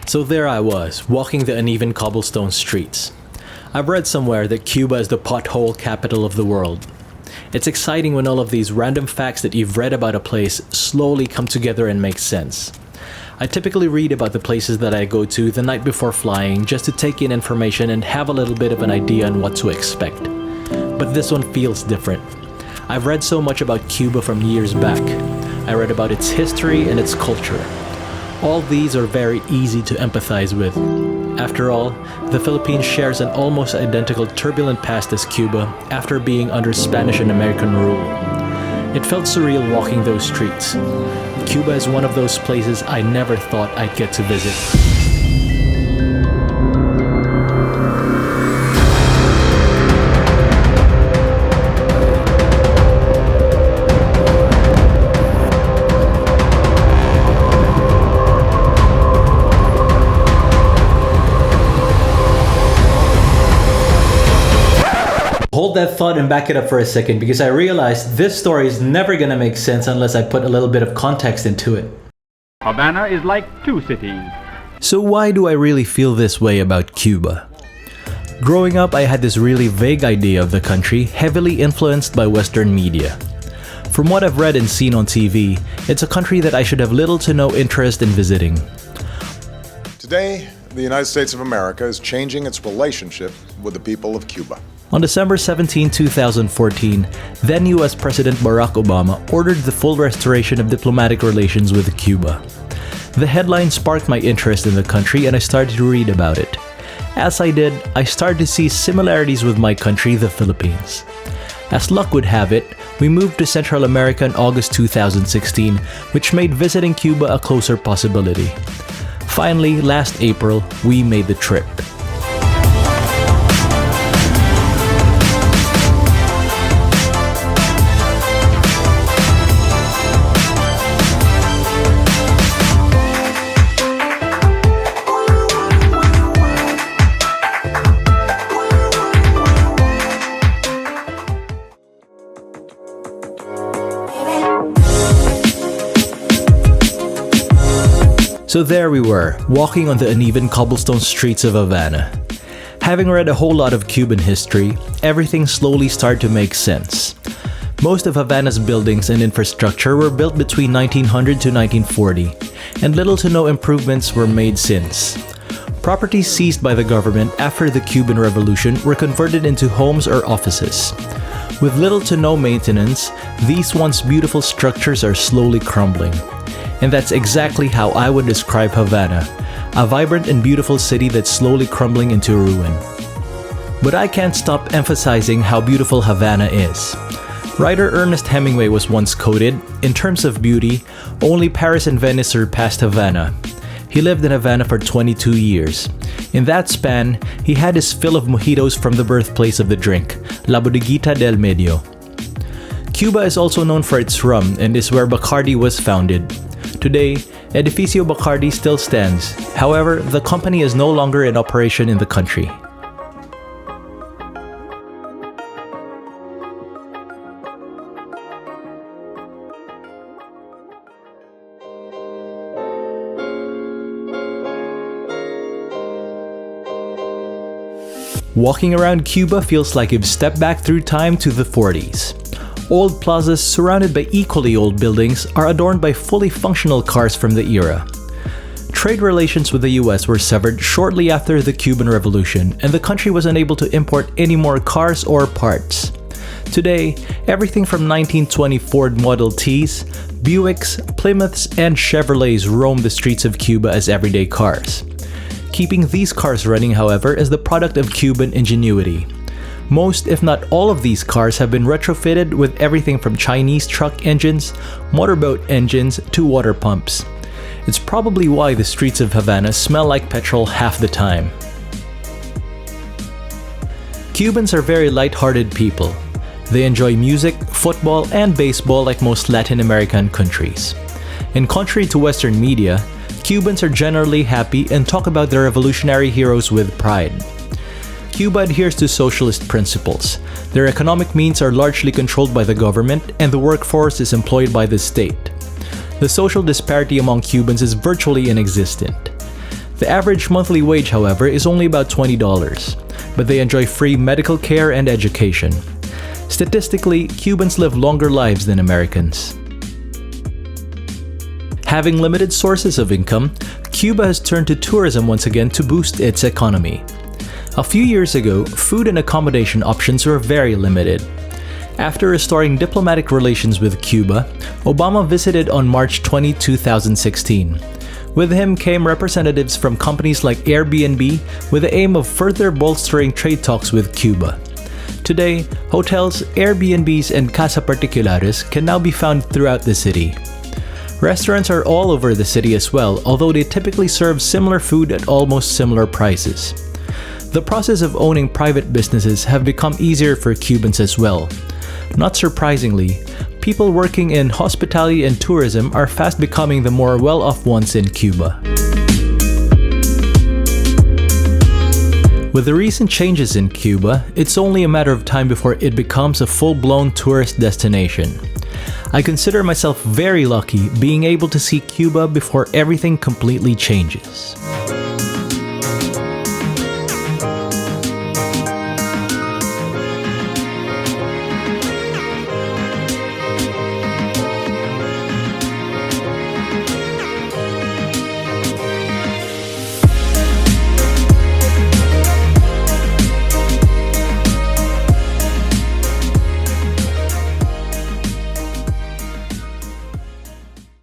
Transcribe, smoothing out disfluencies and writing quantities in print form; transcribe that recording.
So there I was, walking the uneven cobblestone streets. I've read somewhere that Cuba is the pothole capital of the world. It's exciting when all of these random facts that you've read about a place slowly come together and make sense. I typically read about the places that I go to the night before flying just to take in information and have a little bit of an idea on what to expect. But this one feels different. I've read so much about Cuba from years back. I read about its history and its culture. All these are very easy to empathize with. After all, the Philippines shares an almost identical turbulent past as Cuba after being under Spanish and American rule. It felt surreal walking those streets. Cuba is one of those places I never thought I'd get to visit. Hold that thought and back it up for a second, because I realized this story is never gonna make sense unless I put a little bit of context into it. Havana is like two cities. So why do I really feel this way about Cuba? Growing up, I had this really vague idea of the country, heavily influenced by Western media. From what I've read and seen on TV, it's a country that I should have little to no interest in visiting. Today, the United States of America is changing its relationship with the people of Cuba. On December 17, 2014, then US President Barack Obama ordered the full restoration of diplomatic relations with Cuba. The headline sparked my interest in the country and I started to read about it. As I did, I started to see similarities with my country, the Philippines. As luck would have it, we moved to Central America in August 2016, which made visiting Cuba a closer possibility. Finally, last April, we made the trip. So there we were, walking on the uneven cobblestone streets of Havana. Having read a whole lot of Cuban history, everything slowly started to make sense. Most of Havana's buildings and infrastructure were built between 1900 to 1940, and little to no improvements were made since. Properties seized by the government after the Cuban Revolution were converted into homes or offices. With little to no maintenance, these once beautiful structures are slowly crumbling. And that's exactly how I would describe Havana, a vibrant and beautiful city that's slowly crumbling into ruin. But I can't stop emphasizing how beautiful Havana is. Writer Ernest Hemingway was once quoted, "In terms of beauty, only Paris and Venice surpassed Havana." He lived in Havana for 22 years. In that span, he had his fill of mojitos from the birthplace of the drink, La Bodeguita del Medio. Cuba is also known for its rum and is where Bacardi was founded. Today, Edificio Bacardi still stands. However, the company is no longer in operation in the country. Walking around Cuba feels like you've stepped back through time to the 40s. Old plazas surrounded by equally old buildings are adorned by fully functional cars from the era. Trade relations with the US were severed shortly after the Cuban Revolution, and the country was unable to import any more cars or parts. Today, everything from 1920 Ford Model Ts, Buicks, Plymouths, and Chevrolets roam the streets of Cuba as everyday cars. Keeping these cars running, however, is the product of Cuban ingenuity. Most, if not all of these cars have been retrofitted with everything from Chinese truck engines, motorboat engines, to water pumps. It's probably why the streets of Havana smell like petrol half the time. Cubans are very light-hearted people. They enjoy music, football, and baseball like most Latin American countries. And contrary to Western media, Cubans are generally happy and talk about their revolutionary heroes with pride. Cuba adheres to socialist principles. Their economic means are largely controlled by the government, and the workforce is employed by the state. The social disparity among Cubans is virtually inexistent. The average monthly wage, however, is only about $20, but they enjoy free medical care and education. Statistically, Cubans live longer lives than Americans. Having limited sources of income, Cuba has turned to tourism once again to boost its economy. A few years ago, food and accommodation options were very limited. After restoring diplomatic relations with Cuba, Obama visited on March 20, 2016. With him came representatives from companies like Airbnb with the aim of further bolstering trade talks with Cuba. Today, hotels, Airbnbs, and casa particulares can now be found throughout the city. Restaurants are all over the city as well, although they typically serve similar food at almost similar prices. The process of owning private businesses have become easier for Cubans as well. Not surprisingly, people working in hospitality and tourism are fast becoming the more well-off ones in Cuba. With the recent changes in Cuba, it's only a matter of time before it becomes a full-blown tourist destination. I consider myself very lucky being able to see Cuba before everything completely changes.